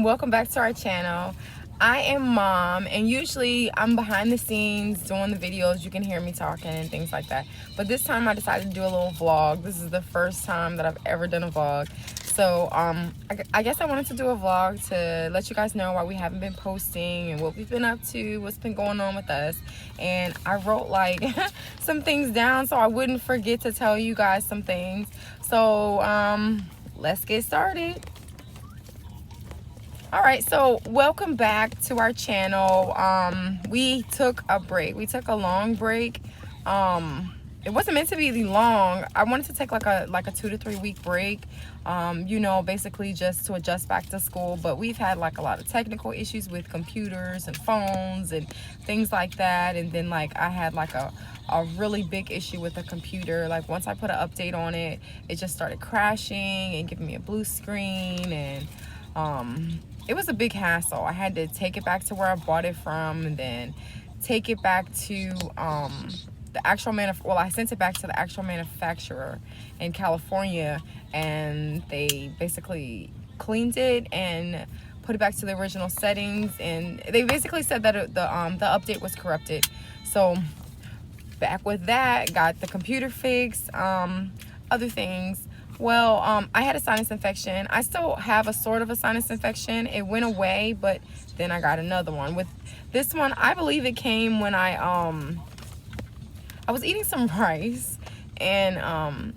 welcome back to our channel. I am Mom, and usually I'm behind the scenes doing the videos. You can hear me talking and things like that, but this time I decided to do a little vlog. This is the first time that I've ever done a vlog, so I guess I wanted to do a vlog to let you guys know why we haven't been posting and what we've been up to, what's been going on with us. And I wrote like some things down so I wouldn't forget to tell you guys some things. So let's get started. All right, so welcome back to our channel. We took a break. We took a long break. It wasn't meant to be long. I wanted to take like a 2 to 3 week break, you know, basically just to adjust back to school. But we've had like a lot of technical issues with computers and phones and things like that. And then like I had like a really big issue with the computer. Like once I put an update on it, it just started crashing and giving me a blue screen, and it was a big hassle. I had to take it back to where I bought it from, and then take it back to the actual I sent it back to the actual manufacturer in California, and they basically cleaned it and put it back to the original settings, and they basically said that the update was corrupted. So back with that, got the computer fixed. Other things, well, I had a sinus infection. I still have a sort of a sinus infection. It went away, but then I got another one. With this one, I believe it came when I was eating some rice, and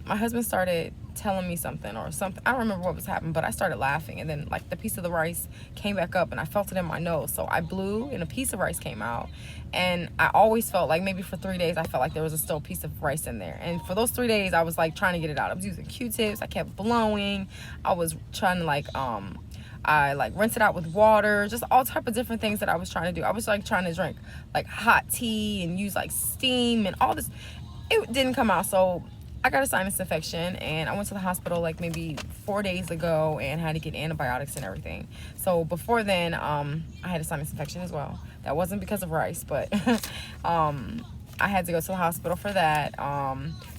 my husband started telling me something or something. I don't remember what was happening, but I started laughing, and then like the piece of the rice came back up, and I felt it in my nose. So I blew, and a piece of rice came out. And I always felt like maybe for 3 days I felt like there was still a piece of rice in there. And for those 3 days I was like trying to get it out. I was using Q-tips. I kept blowing. I was trying to like I like rinse it out with water, just all type of different things that I was trying to do. I was like trying to drink like hot tea and use like steam and all this. It didn't come out. So I got a sinus infection, and I went to the hospital like maybe 4 days ago and had to get antibiotics and everything. So before then, I had a sinus infection as well. That wasn't because of rice, but I had to go to the hospital for that.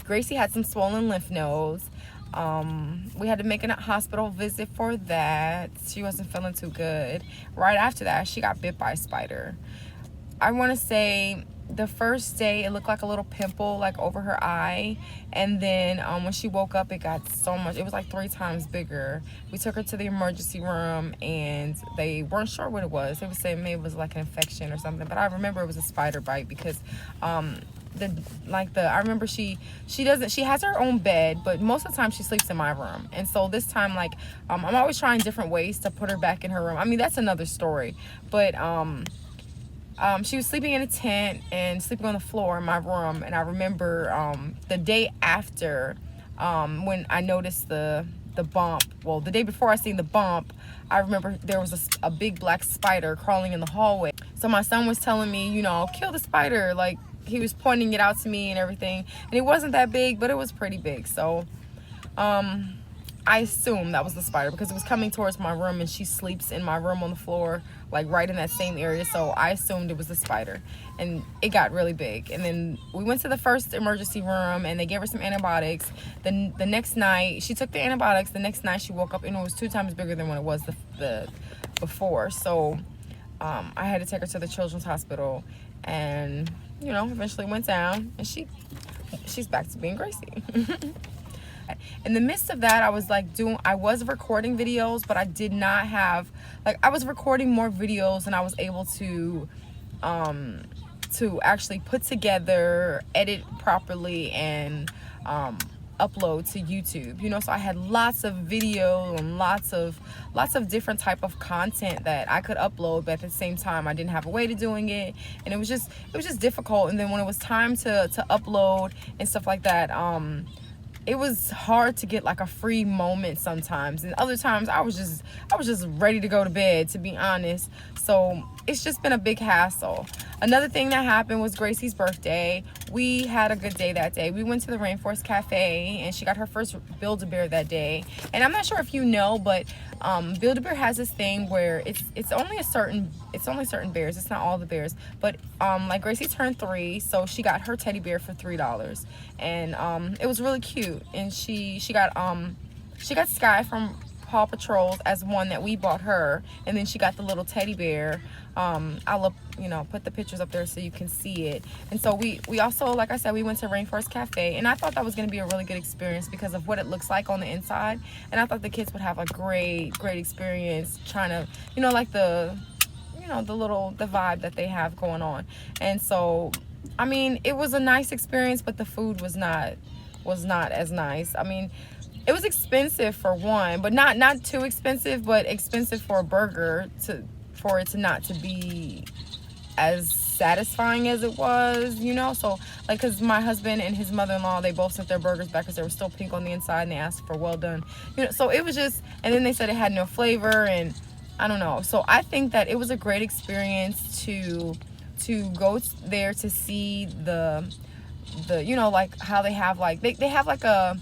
Gracie had some swollen lymph nodes. We had to make a hospital visit for that. She wasn't feeling too good. Right after that, she got bit by a spider. I want to say the first day it looked like a little pimple like over her eye, and then when she woke up, it got so much. It was like 3 times bigger. We took her to the emergency room, and they weren't sure what it was. They were saying maybe it was like an infection or something, but I remember it was a spider bite because I remember she has her own bed, but most of the time she sleeps in my room. And so this time, like I'm always trying different ways to put her back in her room. I mean, that's another story, but she was sleeping in a tent and sleeping on the floor in my room. And I remember the day after, when I noticed the bump, well, the day before I seen the bump, I remember there was a big black spider crawling in the hallway. So my son was telling me, you know, kill the spider. Like he was pointing it out to me and everything. And it wasn't that big, but it was pretty big. So I assumed that was the spider because it was coming towards my room, and she sleeps in my room on the floor, like right in that same area. So I assumed it was the spider, and it got really big. And then we went to the first emergency room, and they gave her some antibiotics. Then the next night she took the antibiotics. The next night she woke up, and it was 2 times bigger than what it was the before. So I had to take her to the children's hospital, and you know, eventually went down, and she's back to being Gracie. In the midst of that, I was recording videos, but I did not have, like, I was recording more videos than I was able to actually put together, edit properly, and upload to YouTube, you know. So I had lots of video and lots of different type of content that I could upload, but at the same time I didn't have a way to doing it, and it was just difficult. And then when it was time to upload and stuff like that, it was hard to get like a free moment sometimes, and other times I was just ready to go to bed, to be honest. So it's just been a big hassle. Another thing that happened was Gracie's birthday. We had a good day that day. We went to the Rainforest Cafe, and she got her first Build-A-Bear that day. And I'm not sure if you know, but Build-A-Bear has this thing where it's only certain bears. It's not all the bears, but like Gracie turned 3, so she got her teddy bear for $3, and it was really cute. And she got Sky from Paw Patrols as one that we bought her, and then she got the little teddy bear. I'll put the pictures up there so you can see it. And so we also, like I said, we went to Rainforest Cafe, and I thought that was going to be a really good experience because of what it looks like on the inside. And I thought the kids would have a great experience trying to, like the vibe that they have going on. And so, I mean, it was a nice experience, but the food was not as nice. I mean, it was expensive for one, but not too expensive, but expensive for a burger for it to not to be as satisfying as it was, so like, because my husband and his mother-in-law, they both sent their burgers back because they were still pink on the inside, and they asked for well done, so it was just, and then they said it had no flavor, and I don't know. So I think that it was a great experience to go there to see the like how they have like they have like a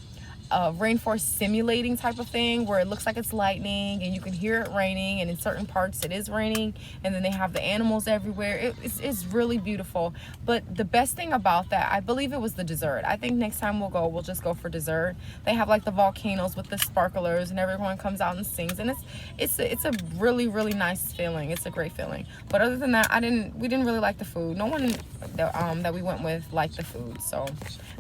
rainforest simulating type of thing where it looks like it's lightning and you can hear it raining, and in certain parts it is raining, and then they have the animals everywhere. It's really beautiful. But the best thing about that, I believe it was the dessert. I think next time we'll just go for dessert. They have like the volcanoes with the sparklers, and everyone comes out and sings, and it's a really, really nice feeling. It's a great feeling. But other than that, we didn't really like the food. No one that we went with liked the food. So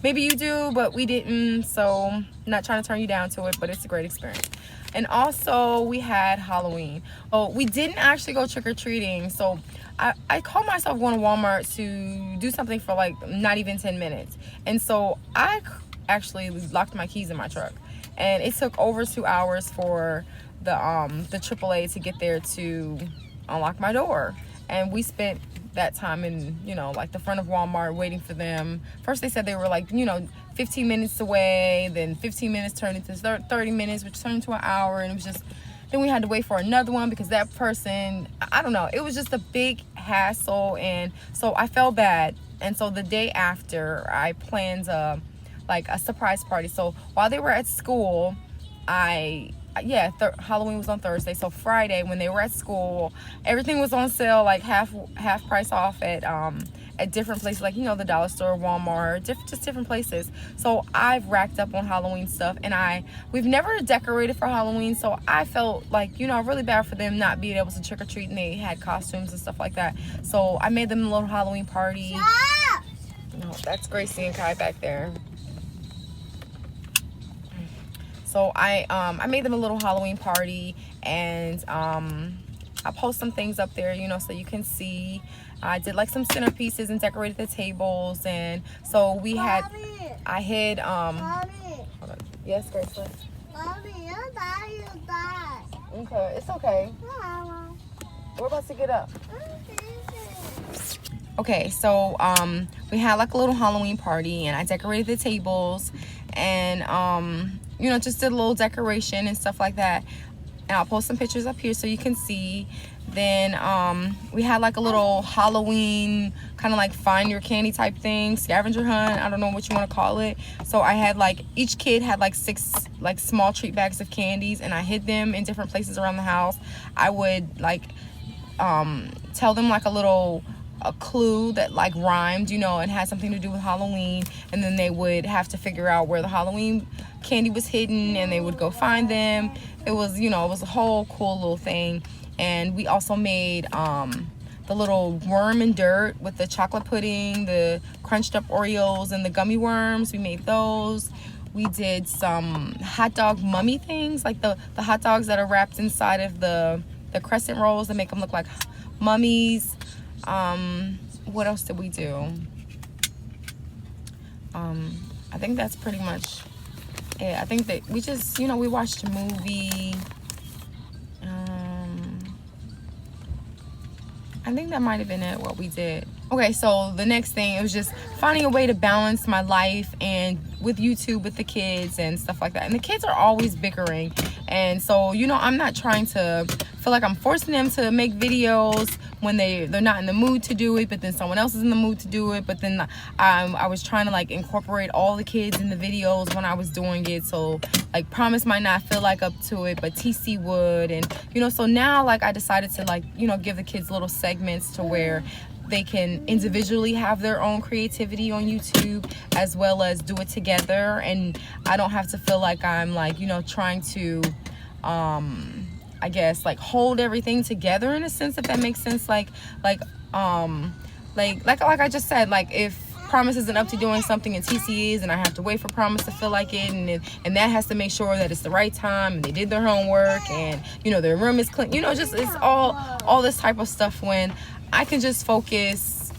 maybe you do, but we didn't. So not trying to turn you down to it, but it's a great experience. And also we had Halloween. Oh, we didn't actually go trick-or-treating. So I called myself going to Walmart to do something for like not even 10 minutes. And so I actually locked my keys in my truck. And it took over 2 hours for the AAA to get there to unlock my door. And we spent that time in, like the front of Walmart waiting for them. First they said they were like, 15 minutes away, then 15 minutes turned into 30 minutes, which turned into an hour, and it was just, then we had to wait for another one because that person, I don't know, it was just a big hassle. And so I felt bad. And so the day after, I planned a surprise party. So while they were at school, Halloween was on Thursday, so Friday when they were at school, everything was on sale, like half price off at different places, like the dollar store, Walmart, just different places. So I've racked up on Halloween stuff, and we've never decorated for Halloween, so I felt like really bad for them not being able to trick or treat, and they had costumes and stuff like that. So I made them a little Halloween party. No, that's Gracie and Kai back there. So I made them a little Halloween party, and I'll post some things up there, so you can see. I did like some centerpieces and decorated the tables, and so I hid, hold on. Yes, Graceland? Mommy, your daddy will die. Okay, it's okay. We're about to get up. Okay, so we had like a little Halloween party, and I decorated the tables, and just did a little decoration and stuff like that. And I'll post some pictures up here so you can see. Then we had like a little Halloween kind of like find your candy type thing, scavenger hunt, I don't know what you want to call it. So I had like, each kid had like 6 like small treat bags of candies, and I hid them in different places around the house. I would like tell them like a clue that like rhymed, and had something to do with Halloween, and then they would have to figure out where the Halloween candy was hidden, and they would go find them. It was, it was a whole cool little thing. And we also made the little worm and dirt with the chocolate pudding, the crunched up Oreos, and the gummy worms. We made those. We did some hot dog mummy things, like the hot dogs that are wrapped inside of the crescent rolls that make them look like mummies. What else did we do? I think that's pretty much it. I think that we just, we watched a movie. I think that might have been it, what we did. Okay, so the next thing, it was just finding a way to balance my life and with YouTube with the kids and stuff like that. And the kids are always bickering. And so, I'm not trying to feel like I'm forcing them to make videos when they're not in the mood to do it, but then someone else is in the mood to do it. But then I was trying to like incorporate all the kids in the videos when I was doing it. So like Promise might not feel like up to it, but TC would. And so now like I decided to like give the kids little segments to where they can individually have their own creativity on YouTube, as well as do it together. And I don't have to feel like I'm like trying to I guess like hold everything together in a sense, if that makes sense. Like I just said, like if Promise isn't up to doing something and TC is, and I have to wait for Promise to feel like it, and that has to make sure that it's the right time and they did their homework and their room is clean, just it's all this type of stuff, when I can just focus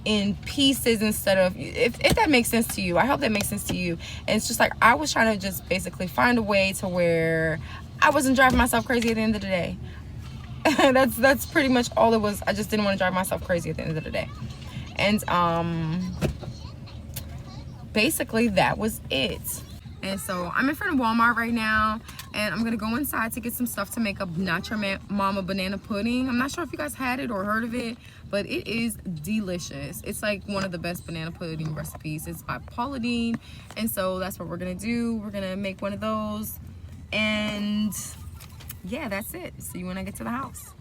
in pieces instead of, if that makes sense to you. I hope that makes sense to you. And it's just like I was trying to just basically find a way to where I wasn't driving myself crazy at the end of the day. That's pretty much all it was. I just didn't want to drive myself crazy at the end of the day. And basically that was it. And so I'm in front of Walmart right now, and I'm gonna go inside to get some stuff to make a Not Your Mama banana pudding. I'm not sure if you guys had it or heard of it, but it is delicious. It's like one of the best banana pudding recipes. It's by Pauline, and so that's what we're gonna do. We're gonna make one of those, and yeah, that's it. See you when I get to the house.